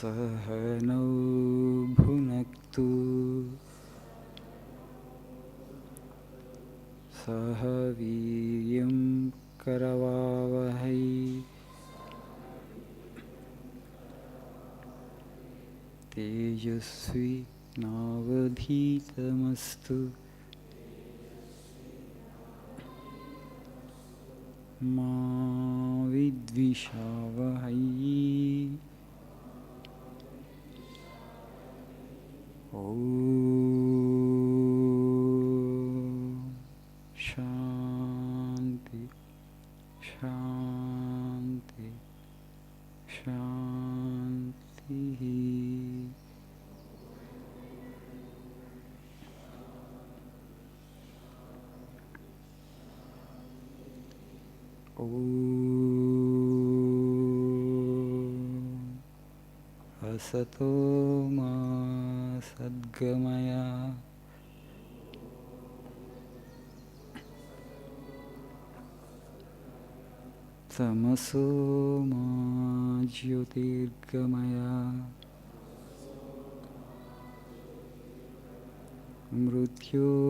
सहनौ भुनक्तु सह वीर्यं करवावहै तेजस्वी नावधीतमस्तु मा विद्विषावहै। शांति शांति शांति। असतो मा सद्गमय तमसो मा ज्योतिर्गमय मृत्योर्मामृतङ्गमय।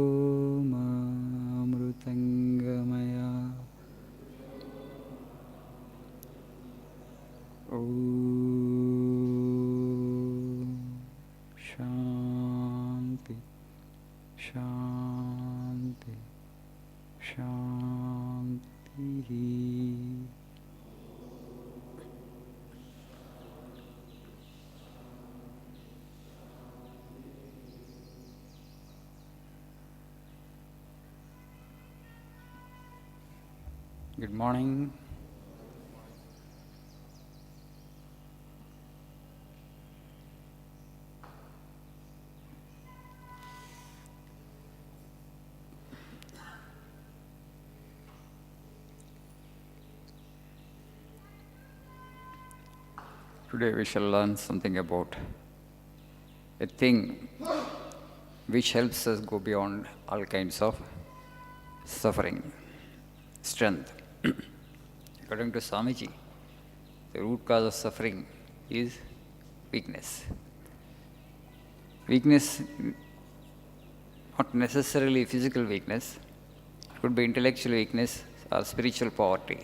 शांति शांति शांति। Good morning. Today we shall learn something about a thing which helps us go beyond all kinds of suffering. Strength. According to Swamiji, the root cause of suffering is weakness. Weakness, not necessarily physical weakness, it could be intellectual weakness or spiritual poverty.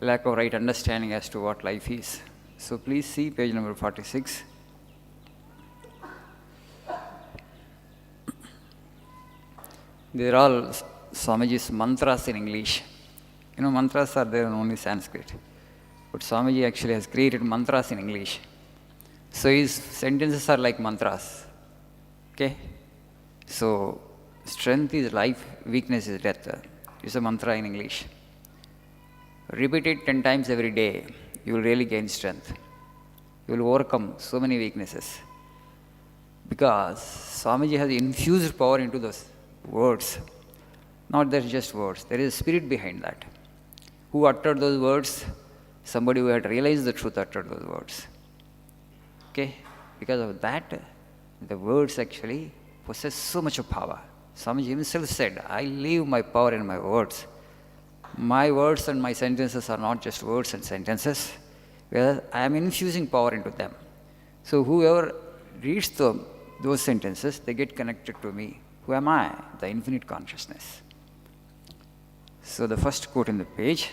Lack of right understanding as to what life is. So please see page number 46. These are all Swamiji's mantras in English. You know, mantras are there in only Sanskrit. But Swamiji actually has created mantras in English. So his sentences are like mantras. Okay? So, strength is life, weakness is death. It's a mantra in English. Repeat it 10 times every day, you will really gain strength. You will overcome so many weaknesses. Because Swamiji has infused power into those words. Not that just words, there is a spirit behind that. Who uttered those words? Somebody who had realized the truth uttered those words. Okay? Because of that, the words actually possess so much of power. Swamiji himself said, I leave my power in my words. My words and my sentences are not just words and sentences, where I am infusing power into them. So whoever reads those sentences, they get connected to me. Who am I? The infinite consciousness. So the first quote in the page,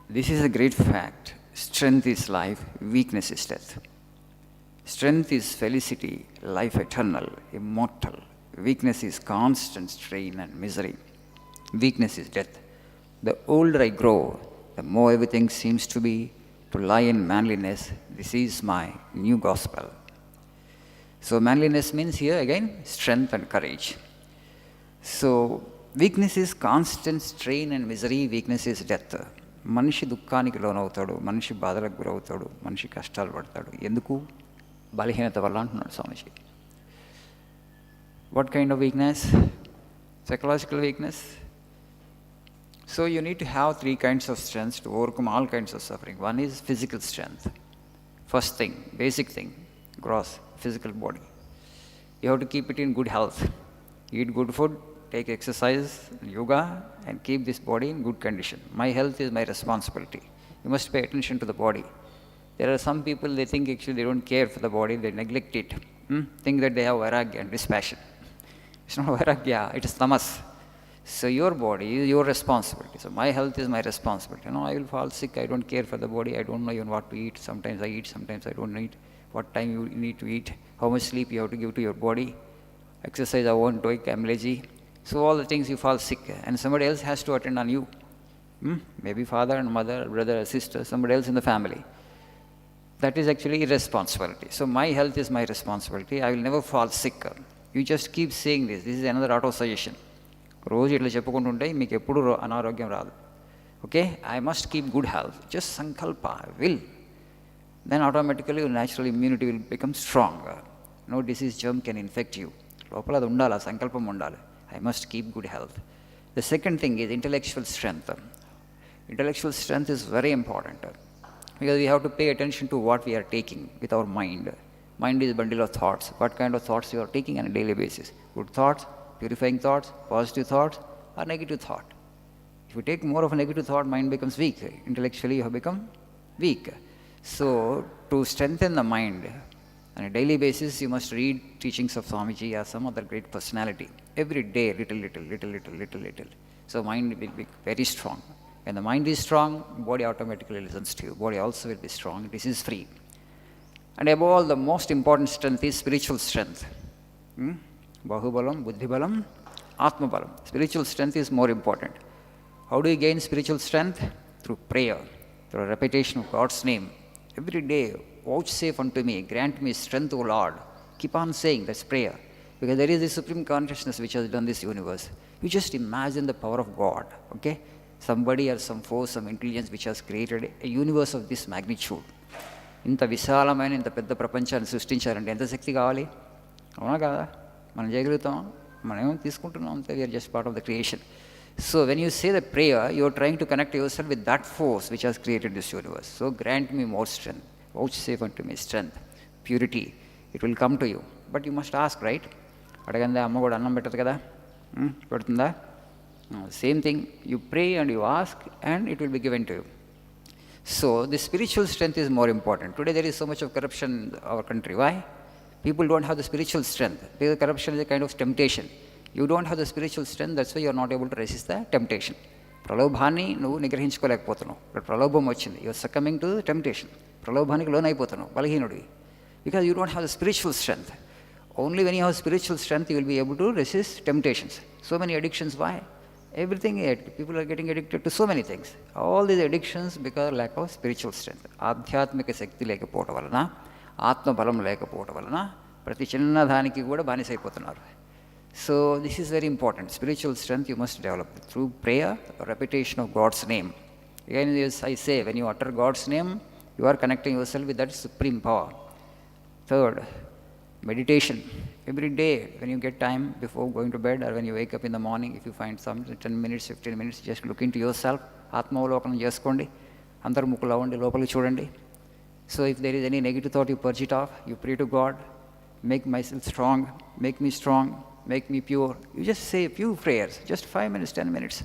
this is a great fact. Strength is life, weakness is death. Strength is felicity, life eternal, immortal. Weakness is constant strain and misery. Weakness is death. The older I grow, the more everything seems to lie in manliness. This is my new gospel. So manliness means here again, strength and courage. So weakness is constant strain and misery, weakness is death. మనిషి దుఃఖానికి లోనవుతాడు, మనిషి బాధలకు గురవుతాడు, మనిషి కష్టాలు పడతాడు. ఎందుకు? బలహీనత వల్ల అంటున్నాడు స్వామిజీ. What kind of weakness? Psychological weakness. So you need to have 3 kinds of strength to overcome all kinds of suffering. One is physical strength. First thing, basic thing, gross, physical body. You have to keep it in good health. Eat good food, take exercise, yoga, and keep this body in good condition. My health is my responsibility. You must pay attention to the body. There are some people, they think actually they don't care for the body, they neglect it. Think that they have vairagya and dispassion. It's not vairagya, it is tamas. So your body is your responsibility. So my health is my responsibility. I will fall sick, I don't care for the body, I don't know even what to eat. Sometimes I eat, sometimes I don't eat. What time you need to eat, how much sleep you have to give to your body. Exercise I won't take, I'm lazy. So all the things you fall sick and somebody else has to attend on you. Maybe father and mother, brother or sister, somebody else in the family. That is actually irresponsibility. So my health is my responsibility. I will never fall sick. You just keep saying this. This is another auto suggestion. రోజు ఇట్లా చెప్పుకుంటుంటే మీకు ఎప్పుడు అనారోగ్యం రాదు. Okay, I must keep good health. Just sankalpa will. Then automatically your natural immunity will become strong. No disease germ can infect you. లోపల అది ఉండాలి, ఆ సంకల్పం ఉండాలి. I must keep good health. The second thing is intellectual strength. Intellectual strength is very important because we have to pay attention to what we are taking with our mind. Mind is a bundle of thoughts. What kind of thoughts you are taking on a daily basis? Good thoughts, purifying thoughts, positive thoughts, or negative thought. If you take more of a negative thought, mind becomes weak. Intellectually, you have become weak. So, to strengthen the mind, on a daily basis, you must read teachings of Swamiji or some other great personality. Every day, little. So, mind will be very strong. When the mind is strong, body automatically listens to you. Body also will be strong. This is free. And above all, the most important strength is spiritual strength. Bahubalam, buddhibalam, atmabalam. Spiritual strength is more important. How do you gain spiritual strength? Through prayer, through a repetition of God's name. Every day, vouchsafe unto me, grant me strength, O Lord. Keep on saying, that's prayer. Because there is the supreme consciousness which has done this universe. You just imagine the power of God, okay? Somebody or some force, some intelligence which has created a universe of this magnitude. ఇంత విశాలమైన ఇంత పెద్ద ప్రపంచాన్ని సృష్టించారంటే ఎంత శక్తి కావాలి? అవునా కదా? మనం చేయగలుగుతాం? మనం ఏమో తీసుకుంటున్నాం అంతే. We're just part of the creation. So when you say the prayer, you are trying to connect yourself with that force which has created this universe. So grant me more strength, vouchsafe unto me strength, purity. It will come to you. But you must ask, right? అడగందే అమ్మ కూడా అన్నం పెట్టదు కదా, పెడుతుందా? Same thing, you pray and you ask and it will be given to you. So the spiritual strength is more important. Today there is so much of corruption in our country. Why? People don't have the spiritual strength. Because corruption is a kind of temptation. You don't have the spiritual strength, that's why you are not able to resist the temptation. ప్రలోభాన్ని నువ్వు నిగ్రహించుకోలేకపోతున్నావు. ఇప్పుడు ప్రలోభం వచ్చింది, you are succumbing to temptation. ప్రలోభానికి లోనైపోతున్నావు, బలహీనుడివి. Because you don't have the spiritual strength. Only when you have spiritual strength you will be able to resist temptations. So many addictions, why? Everything, people are getting addicted to so many things. All these addictions because of lack of spiritual strength. ఆధ్యాత్మిక శక్తి లేకపోవడం వలన, ఆత్మబలం లేకపోవడం వలన ప్రతి చిన్న దానికి కూడా బానిసైపోతున్నారు. So this is very important. Spiritual strength you must develop through prayer, repetition of God's name. Again, as I say, when you utter God's name, you are connecting yourself with that supreme power. Third, meditation. Every day when you get time before going to bed or when you wake up in the morning, if you find some 10 minutes, 15 minutes, just look into yourself. ఆత్మావలోకనం చేసుకోండి. అందరు ముక్కులో ఉండి లోపలికి చూడండి. So if there is any negative thought, you purge it off. You pray to God, make myself strong, make me strong, make me pure. You just say a few prayers, just 5 minutes, 10 minutes.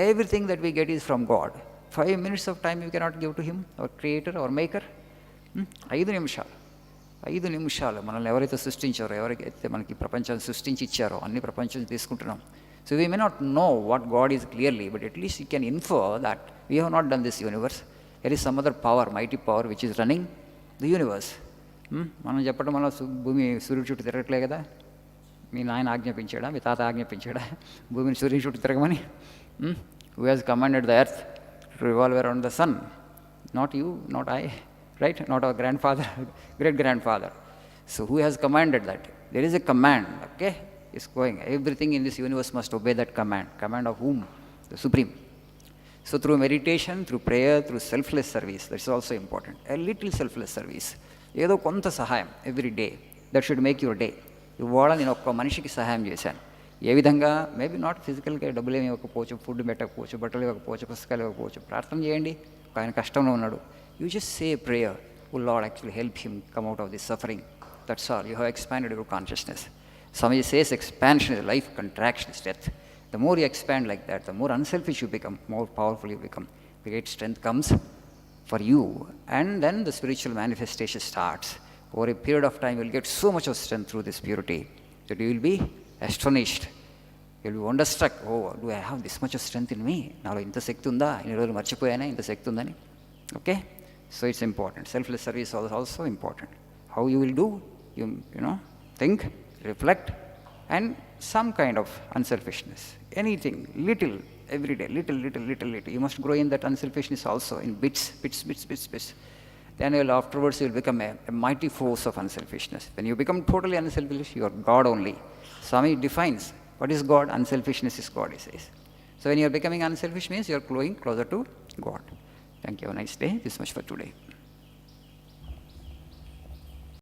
Everything that we get is from God. 5 minutes of time you cannot give to Him, our Creator, our Maker. 5 నిమిషాలు మనల్ని ఎవరైతే సృష్టించారో, ఎవరికైతే మనకి ప్రపంచాన్ని సృష్టించి ఇచ్చారో, అన్ని ప్రపంచం తీసుకుంటున్నాం. So we may not know what God is clearly, but at least you can infer that we have not done this universe. There is some other power, mighty power which is running the universe. మనం చెప్పడం వల్ల భూమి సూర్యుడి చుట్టూ తిరగట్లే కదా. మీ నాయన ఆజ్ఞాపించాడా, మీ తాత ఆజ్ఞాపించాడా భూమిని సూర్యుడి చుట్టూ తిరగమని? Who has commanded the earth to revolve around the sun? Not you, not I. Right? Not our grandfather, great-grandfather. So who has commanded that? There is a command, okay? It's going. Everything in this universe must obey that command. Command of whom? The Supreme. So through meditation, through prayer, through selfless service, that's also important. A little selfless service. ఏదో కొంత సహాయం every day. That should make your day. ఇవాళ నేను ఒక్క మనిషికి సహాయం చేశాను. ఏ విధంగా? మేబీ నాట్ ఫిజికల్గా డబ్బులు ఏమి ఇవ్వకపోవచ్చు, ఫుడ్ పెట్టకపోవచ్చు, బట్టలు ఇవ్వకపోవచ్చు, పుస్తకాలు ఇవ్వకపోవచ్చు. ప్రార్థన చేయండి. ఆయన కష్టంలో ఉన్నాడు. You just say a prayer, oh Lord, actually help him come out of this suffering. That's all. You have expanded your consciousness. Somebody says expansion is life, contraction is death. The more you expand like that, the more unselfish you become, more powerful you become. Great strength comes for you, and then the spiritual manifestation starts. Over a period of time, you will get so much of strength through this purity that you will be astonished. You will be wonderstruck. Oh, do I have this much of strength in me? Now, inta శక్తి ఉందా? ఇన్ని రోజులు మర్చిపోయానే ఇంత శక్తి ఉందని. Okay? So it's important. Selfless service is also important. How you will do? You think, reflect, and some kind of unselfishness. Anything, little, every day, little. You must grow in that unselfishness also, in bits. Then afterwards you will become a mighty force of unselfishness. When you become totally unselfish, you are God only. Swami defines what is God. Unselfishness is God, he says. So when you are becoming unselfish means you are growing closer to God. Thank you. Have a nice day. This much for today.